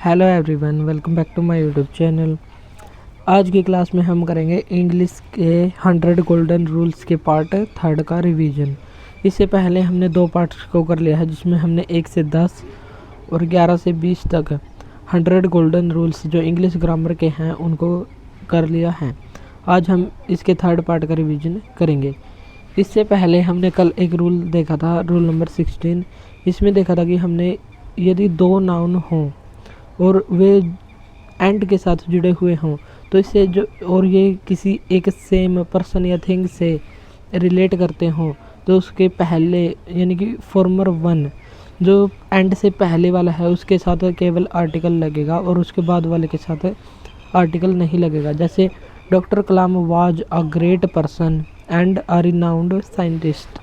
Hello everyone, welcome back to my YouTube channel. आज की class में हम करेंगे इंग्लिश के 100 गोल्डन रूल्स के पार्ट 3 का रिवीजन। इससे पहले हमने 2 पार्ट्स को कर लिया है, जिसमें हमने 1 से 10 और 11 से 20 तक 100 गोल्डन रूल्स जो इंग्लिश ग्रामर के हैं उनको कर लिया है। आज हम इसके 3rd पार्ट का रिवीजन करेंगे। इससे पहले हमने कल एक रूल देखा था, रूल नंबर 16। इसमें देखा था कि हमने यदि 2 नाउन हों और वे एंड के साथ जुड़े हुए हों तो इससे जो और ये किसी एक सेम पर्सन या थिंग से रिलेट करते हों तो उसके पहले यानी कि फॉर्मर 1 जो एंड से पहले वाला है उसके साथ केवल आर्टिकल लगेगा और उसके बाद वाले के साथ आर्टिकल नहीं लगेगा। जैसे doctor Kalam was a great person and a renowned scientist.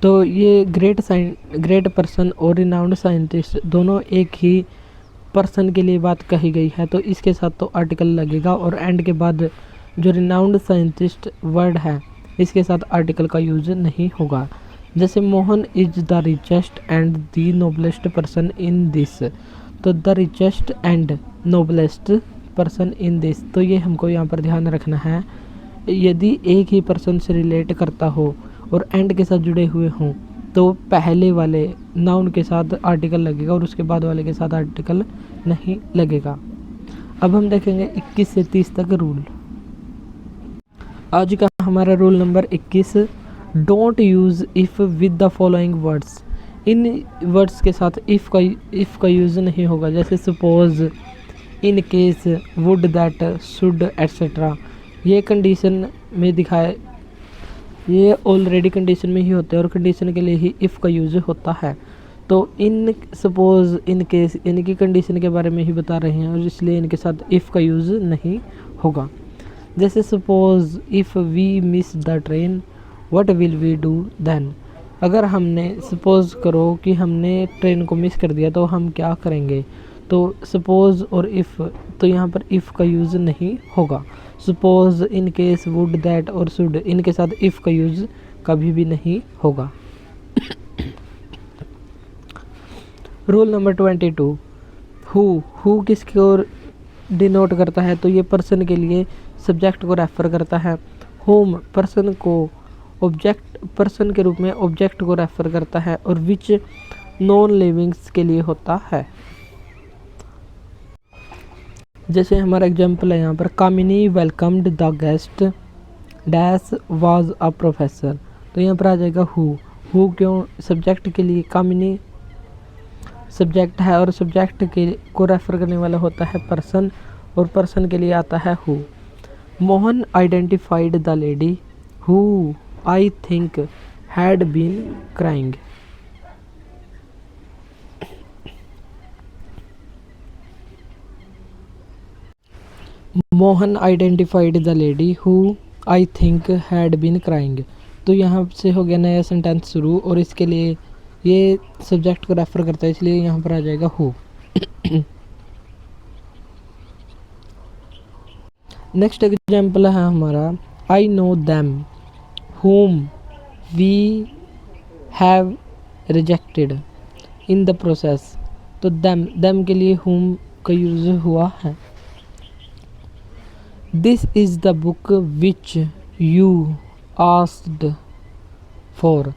तो ये ग्रेट पर्सन और रिनाउंड साइंटिस्ट दोनों एक ही पर्सन के लिए बात कही गई है, तो इसके साथ तो आर्टिकल लगेगा। और एंड के बाद जो रिनाउंड साइंटिस्ट वर्ड है इसके साथ आर्टिकल का यूज नहीं होगा। जैसे Mohan is the richest and the noblest person in this, तो the richest and noblest person in this, तो ये हमको यहाँ पर ध्यान रखना है। यदि एक ही पर्सन से रिलेट करता हो और एंड के साथ जुड़े हुए हों तो पहले वाले नाउन के साथ आर्टिकल लगेगा और उसके बाद वाले के साथ आर्टिकल नहीं लगेगा। अब हम देखेंगे 21 से 30 तक रूल। आज का हमारा rule number 21, don't use if with the following words. In words के साथ इफ़ का यूज़ नहीं होगा। जैसे suppose, in case, would, that, should, etcetera. ये कंडीशन में दिखाए, ये ऑलरेडी कंडीशन में ही होते हैं और कंडीशन के लिए ही इफ़ का यूज़ होता है। तो इन, सपोज, इन केस इनकी कंडीशन के बारे में ही बता रहे हैं और इसलिए इनके साथ इफ़ का यूज़ नहीं होगा। जैसे suppose if we miss the train what will we do then. अगर हमने सपोज करो कि हमने ट्रेन को मिस कर दिया तो हम क्या करेंगे। तो सपोज और इफ़, तो यहाँ पर इफ़ का यूज़ नहीं होगा। Suppose, in case, would, that और शुड, इनके साथ इफ़ का यूज़ कभी भी नहीं होगा। रूल नंबर 22, हु किसकी ओर डिनोट करता है, तो ये पर्सन के लिए सब्जेक्ट को रेफर करता है। होम पर्सन को ऑब्जेक्ट, पर्सन के रूप में ऑब्जेक्ट को रेफर करता है। और विच नॉन लिविंग्स के लिए होता है। जैसे हमारा एग्जाम्पल है यहाँ पर, Kamini welcomed the guest dash was a professor, तो यहाँ पर आ जाएगा हु क्यों, सब्जेक्ट के लिए कामिनी सब्जेक्ट है और सब्जेक्ट के को रेफर करने वाला होता है पर्सन और पर्सन के लिए आता है who. Mohan identified the lady who I think had been crying. Mohan identified the lady who I think had been crying, तो यहाँ से हो गया नया सेंटेंस शुरू और इसके लिए ये सब्जेक्ट को रेफर करता है, इसलिए यहाँ पर आ जाएगा हु। नेक्स्ट एग्जाम्पल है हमारा, I know them whom we have rejected in the process, तो them के लिए whom का यूज हुआ है। This is the book which you asked for,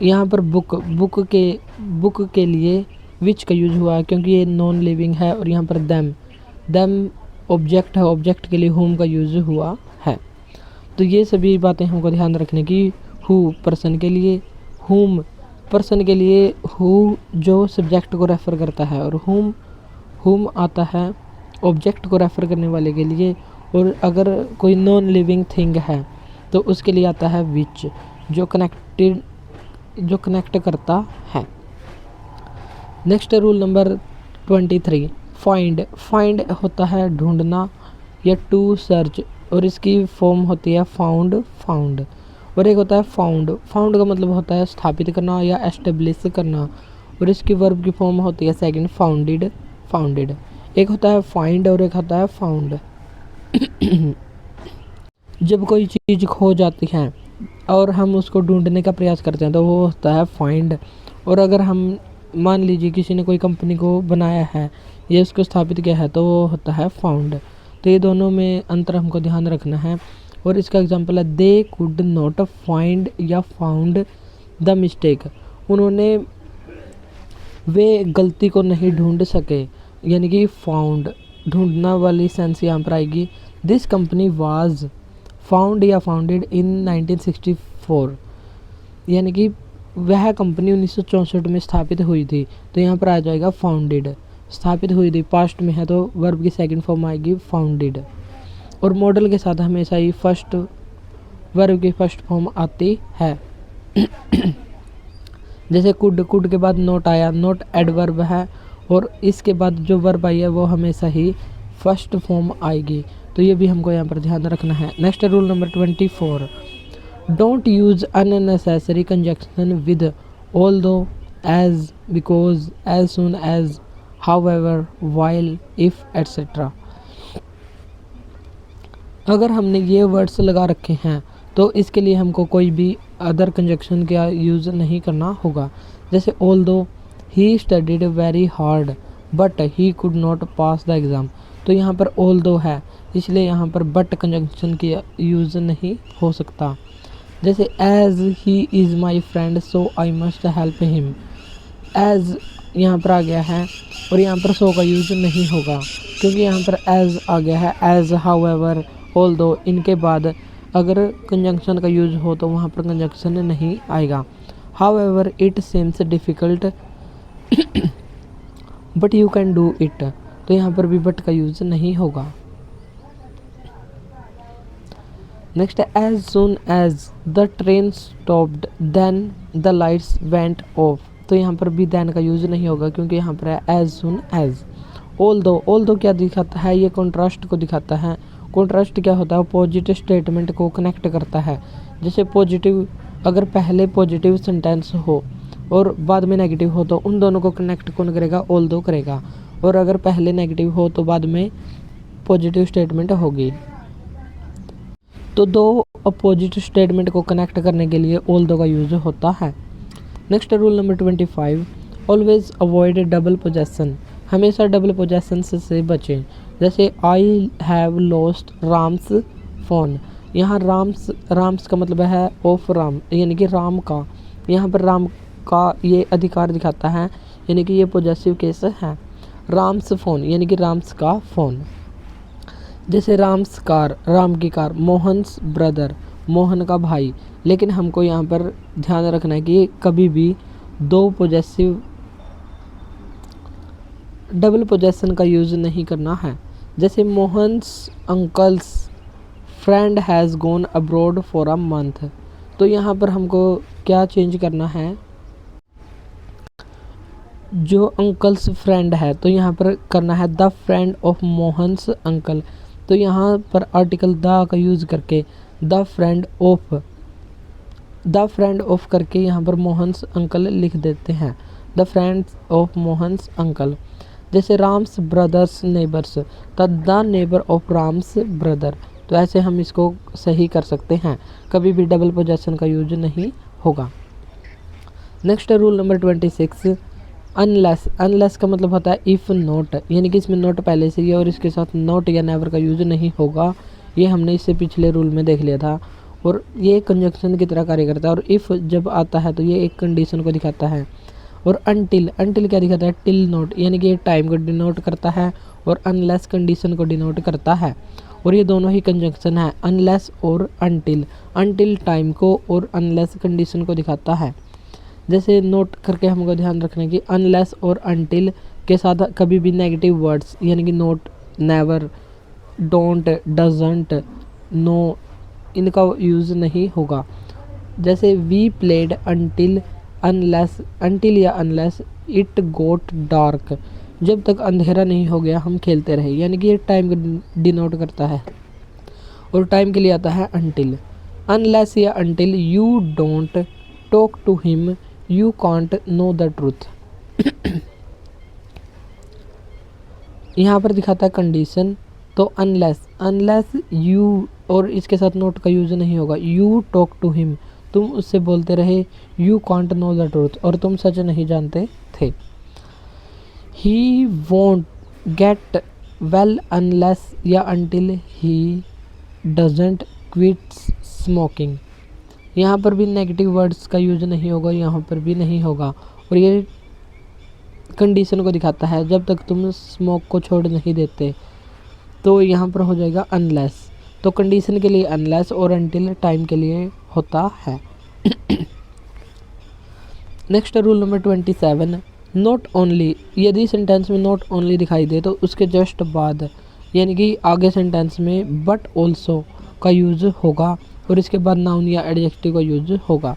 यहाँ पर बुक के लिए which का यूज हुआ है क्योंकि ये नॉन लिविंग है। और यहाँ पर them ऑब्जेक्ट है, ऑब्जेक्ट के लिए whom का यूज हुआ है। तो ये सभी बातें हमको ध्यान रखने की। हु पर्सन के लिए, whom पर्सन के लिए, हु जो सब्जेक्ट को रेफ़र करता है और whom आता है ऑब्जेक्ट को रेफ़र करने वाले के लिए। और अगर कोई नॉन लिविंग थिंग है तो उसके लिए आता है विच जो कनेक्ट करता है। नेक्स्ट रूल नंबर 23, फाइंड होता है ढूंढना या टू सर्च और इसकी फॉर्म होती है फाउंड। और एक होता है फाउंड का मतलब होता है स्थापित करना या एस्टेब्लिश करना और इसकी वर्ब की फॉर्म होती है सेकंड फाउंडेड। एक होता है फाइंड और एक होता है फाउंड। जब कोई चीज़ खो जाती है और हम उसको ढूंढने का प्रयास करते हैं तो वो होता है फाइंड। और अगर हम मान लीजिए किसी ने कोई कंपनी को बनाया है या उसको स्थापित किया है तो वो होता है फाउंड। तो ये दोनों में अंतर हमको ध्यान रखना है। और इसका एग्जांपल है दे कुड नॉट फाइंड या फाउंड द मिस्टेक। उन्होंने वे गलती को नहीं ढूंढ सके, यानी कि फाउंड ढूंढना वाली सेंस यहाँ पर आएगी। दिस कंपनी वाज फाउंड या फाउंडेड इन 1964, यानी कि वह कंपनी 1964 में स्थापित हुई थी। तो यहाँ पर आ जाएगा फाउंडेड, स्थापित हुई थी, पास्ट में है तो वर्ब की सेकंड फॉर्म आएगी फाउंडेड। और मॉडल के साथ हमेशा ही फर्स्ट वर्ब की फर्स्ट फॉर्म आती है। जैसे कुड के बाद नोट आया, नोट एडवर्ब है और इसके बाद जो वर्ब आई है वो हमेशा ही फर्स्ट फॉर्म आएगी। तो ये भी हमको यहाँ पर ध्यान रखना है। Next rule number 24, don't use unnecessary conjunction with although, as, because, as soon as, however, while, if, etcetera. अगर हमने ये वर्ड्स लगा रखे हैं तो इसके लिए हमको कोई भी अदर कंजक्शन का यूज़ नहीं करना होगा। जैसे although he studied very hard but he could not pass the exam. तो यहाँ पर ऑल्दो है इसलिए यहाँ पर बट कंजक्शन की यूज़ नहीं हो सकता। जैसे as he is my friend so I must help him. As यहाँ पर आ गया है और यहाँ पर सो का यूज़ नहीं होगा क्योंकि यहाँ पर एज आ गया है। एज, हाउएवर, ऑल्दो, इनके बाद अगर कंजंक्शन का यूज़ हो तो वहाँ पर कंजंक्शन नहीं आएगा। However it seems difficult but you can do it. तो यहाँ पर भी बट का यूज़ नहीं होगा। नेक्स्ट है as soon as the train stopped then the lights went off. तो यहाँ पर भी देन का यूज़ नहीं होगा क्योंकि यहाँ पर है एज सुन एज। ऑल्दो क्या दिखाता है, ये कॉन्ट्रास्ट को दिखाता है। कॉन्ट्रास्ट क्या होता है, पॉजिटिव स्टेटमेंट को कनेक्ट करता है। जैसे पॉजिटिव, अगर पहले पॉजिटिव सेंटेंस हो और बाद में नेगेटिव हो तो उन दोनों को कनेक्ट कौन करेगा, ऑल्दो करेगा। और अगर पहले नेगेटिव हो तो बाद में पॉजिटिव स्टेटमेंट होगी। तो दो अपोजिट स्टेटमेंट को कनेक्ट करने के लिए ऑल्दो का यूज होता है। Next rule number 25, always avoid double possession. हमेशा डबल पोजेसन से बचें। जैसे I have lost Ram's phone. यहाँ राम्स का मतलब है ऑफ राम, यानी कि राम का। यहाँ पर राम का ये अधिकार दिखाता है, यानी कि ये पॉजेसिव केस है। राम्स फ़ोन यानी कि राम्स का फ़ोन। जैसे राम्स कार, राम की कार। मोहन्स ब्रदर, मोहन का भाई। लेकिन हमको यहाँ पर ध्यान रखना है कि कभी भी दो पॉजेसिव डबल पोजेसन का यूज़ नहीं करना है। जैसे Mohan's uncle's friend has gone abroad for a month. तो यहाँ पर हमको क्या चेंज करना है, जो अंकल्स फ्रेंड है तो यहाँ पर करना है the friend of Mohan's uncle. तो यहाँ पर आर्टिकल द का यूज़ करके द फ्रेंड ऑफ करके यहाँ पर मोहन्स अंकल लिख देते हैं, the friends of Mohan's uncle. जैसे Ram's brothers neighbours, the neighbour of Ram's brother. तो ऐसे हम इसको सही कर सकते हैं, कभी भी डबल पोजेसन का यूज नहीं होगा। नेक्स्ट रूल नंबर 26, अनलेस का मतलब होता है इफ़ नॉट, यानी कि इसमें नॉट पहले से ही और इसके साथ नॉट या नेवर का यूज नहीं होगा। ये हमने इससे पिछले रूल में देख लिया था और ये कंजक्शन की तरह कार्य करता है। और इफ़ जब आता है तो ये एक कंडीशन को दिखाता है। और अनटिल क्या दिखाता है, टिल नॉट, यानी कि ये टाइम को डिनोट करता है और अनलेस कंडीशन को डिनोट करता है। और ये दोनों ही कंजक्शन है, अनलेस और अनटिल टाइम को और अनलेस कंडीशन को दिखाता है। जैसे नोट करके हमको ध्यान रखना है कि अनलेस और अनटिल के साथ कभी भी नेगेटिव वर्ड्स यानी कि not, never, don't, doesn't, no, इनका यूज़ नहीं होगा। जैसे वी प्लेड अनटिल या अनलेस इट गोट डार्क। जब तक अंधेरा नहीं हो गया हम खेलते रहे, यानी कि ये टाइम को डिनोट करता है। और टाइम के लिए आता है अनटिल। अनलेस या until you don't talk to him you can't know the truth. यहाँ पर दिखाता है कंडीशन। तो अनलेस यू और इसके साथ नोट का यूज नहीं होगा। यू टॉक टू हिम, तुम उससे बोलते रहे। You can't know the truth, और तुम सच नहीं जानते थे। He won't get well unless या until he doesn't quit smoking. यहाँ पर भी नेगेटिव वर्ड्स का यूज नहीं होगा, यहाँ पर भी नहीं होगा, और ये कंडीशन को दिखाता है जब तक तुम स्मोक को छोड़ नहीं देते। तो यहाँ पर हो जाएगा अनलेस, तो कंडीशन के लिए अनलेस और अनटिल टाइम के लिए होता है। Next rule number 27, not only. यदि सेंटेंस में नॉट ओनली दिखाई दे तो उसके जस्ट बाद यानी कि आगे सेंटेंस में बट ऑल्सो का यूज होगा और इसके बाद नाउन या एडजेक्टिव का यूज होगा।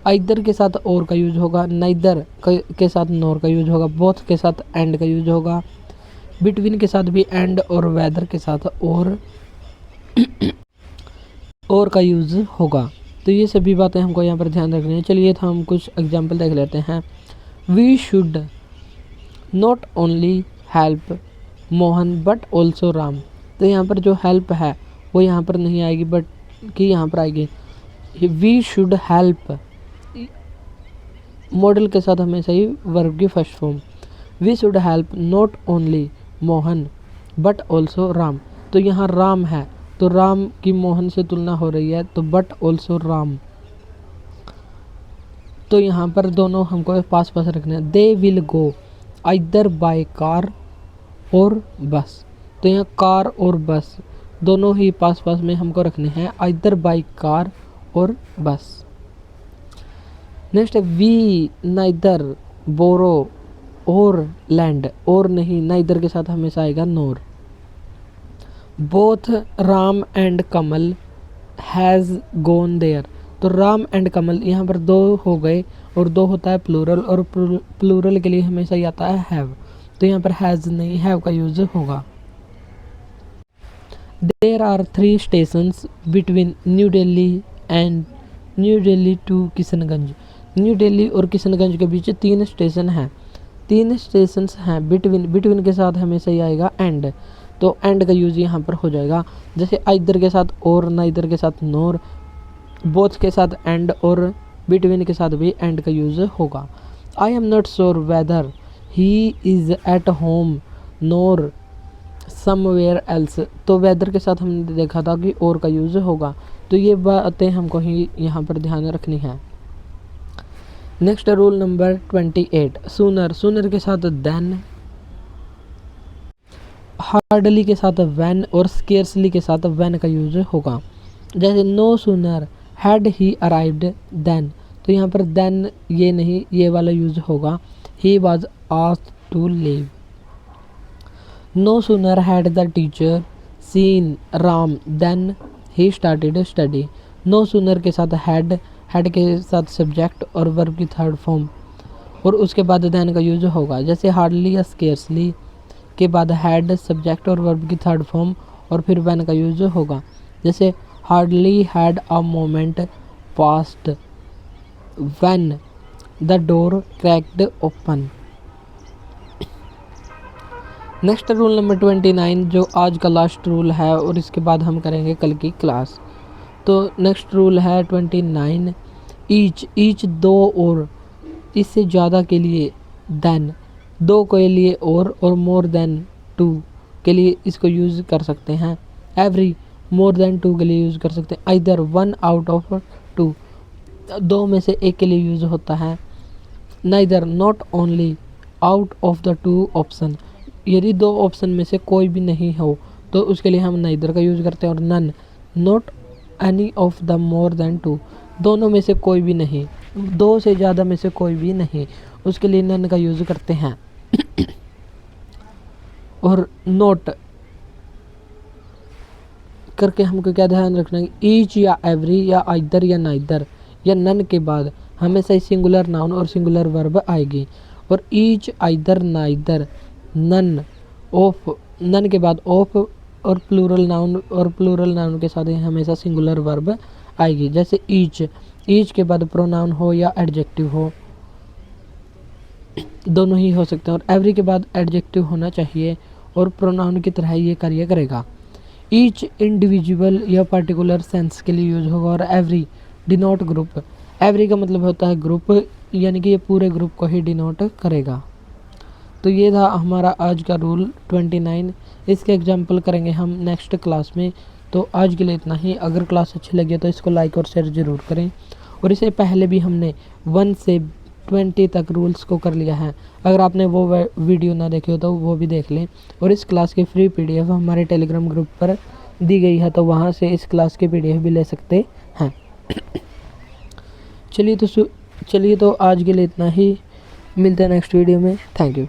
आइदर के साथ और का यूज होगा, नाइदर के साथ नॉर का यूज होगा, बोथ के साथ एंड का यूज होगा, बिटवीन के साथ भी एंड और वेदर के साथ और का यूज होगा। तो ये सभी बातें हमको यहाँ पर ध्यान रखनी है। चलिए तो हम कुछ एग्जाम्पल देख लेते हैं। We should not only help Mohan but also Ram. तो यहाँ पर जो हेल्प है वो यहाँ पर नहीं आएगी बट कि यहाँ पर आएगी। वी शुड हेल्प मॉडल के साथ हमेशा ही वर्ब की first form. We should help not only Mohan but also Ram. तो यहाँ राम है तो राम की मोहन से तुलना हो रही है, तो बट ऑल्सो राम। तो यहाँ पर दोनों हमको पास पास रखने हैं। They will go either by car और बस। तो यहाँ कार और बस दोनों ही पास पास में हमको रखने हैं, आइदर बाय कार और बस। नेक्स्ट है वी नाइदर बोरो और लैंड। और नहीं, नाइदर के साथ हमेशा आएगा nor. Both Ram and Kamal has gone there. तो राम एंड कमल यहाँ पर दो हो गए और दो होता है प्लूरल, और प्लूरल के लिए हमेशा ही आता है हैव। तो यहाँ पर हैज़ नहीं, हैव का यूज होगा। There are 3 stations between New Delhi to Kishanganj. New Delhi और किशनगंज के बीच 3 स्टेशन हैं। 3 स्टेशंस हैं। बिटवीन के साथ हमेशा ही आएगा एंड, तो एंड का यूज यहाँ पर हो जाएगा। जैसे आइदर के साथ और, नाइदर के साथ नोर, बोथ के साथ एंड और बिटवीन के साथ भी एंड का यूज होगा। I am not sure whether he is at home NOR somewhere else. तो वेदर के साथ हमने देखा था कि और का यूज होगा। तो ये बातें हमको ही यहाँ पर ध्यान रखनी है। नेक्स्ट रूल नंबर 28, सूनर के साथ देन, हार्डली के साथ व्हेन और स्केर्सली के साथ व्हेन का यूज होगा। जैसे no sooner had he arrived then. तो यहाँ पर देन ये नहीं, ये वाला यूज होगा। He was asked to leave. No sooner had the teacher seen Ram then he started study. No sooner के साथ हैड के साथ सब्जेक्ट और वर्ब की थर्ड फॉर्म, और उसके बाद देन का यूज होगा। जैसे हार्डली या स्केर्सली के बाद हैड सब्जेक्ट और वर्ब की थर्ड फॉर्म और फिर व्हेन का यूज होगा। जैसे hardly had a moment past when the door cracked open. Next rule number 29 जो आज का लास्ट रूल है, और इसके बाद हम करेंगे कल की क्लास। तो नेक्स्ट रूल है 29, ईच 2 और इससे ज़्यादा के लिए देन, 2 के लिए और मोर देन 2 के लिए इसको यूज़ कर सकते हैं। एवरी मोर देन 2 के लिए यूज़ कर सकते हैं। आइदर 1 आउट ऑफ 2, 2 में से 1 के लिए यूज़ होता है। Neither not only out of the 2 option. यदि 2 ऑप्शन में से कोई भी नहीं हो तो उसके लिए हम नाइदर का यूज़ करते हैं। और none not any of the more than 2, दोनों में से कोई भी नहीं, 2 से ज़्यादा में से कोई भी नहीं, उसके लिए नन का यूज़ करते हैं। और नोट करके हमको क्या ध्यान रखना है, ईच या एवरी या आइदर या नाइदर या नन के बाद हमेशा ही सिंगुलर नाउन और सिंगुलर वर्ब आएगी। और each, either, neither, none, of, none के बाद ऑफ और प्लूरल नाउन के साथ ही हमेशा सिंगुलर वर्ब आएगी। जैसे ईच के बाद प्रोनाउन हो या एडजेक्टिव हो, दोनों ही हो सकते हैं। और एवरी के बाद एडजेक्टिव होना चाहिए और प्रोनाउन की तरह ये कार्य करेगा। ईच इंडिविजुअल या पर्टिकुलर सेंस के लिए यूज होगा। और एवरी डिनोट ग्रुप, एवरी का मतलब होता है ग्रुप, यानी कि ये पूरे ग्रुप को ही डिनोट करेगा। तो तो ये था हमारा आज का रूल 29। इसके एग्जाम्पल करेंगे हम नेक्स्ट क्लास में। तो आज के लिए इतना ही। अगर क्लास अच्छी लगी तो इसको लाइक और शेयर ज़रूर करें। और इससे पहले भी हमने 1 से 20 तक रूल्स को कर लिया है। अगर आपने वो वीडियो ना देखे हो तो वो भी देख लें। और इस क्लास की फ्री PDF हमारे टेलीग्राम ग्रुप पर दी गई है, तो वहाँ से इस क्लास की PDF भी ले सकते हैं। चलिए तो आज के लिए इतना ही। मिलते हैं नेक्स्ट वीडियो में। Thank you.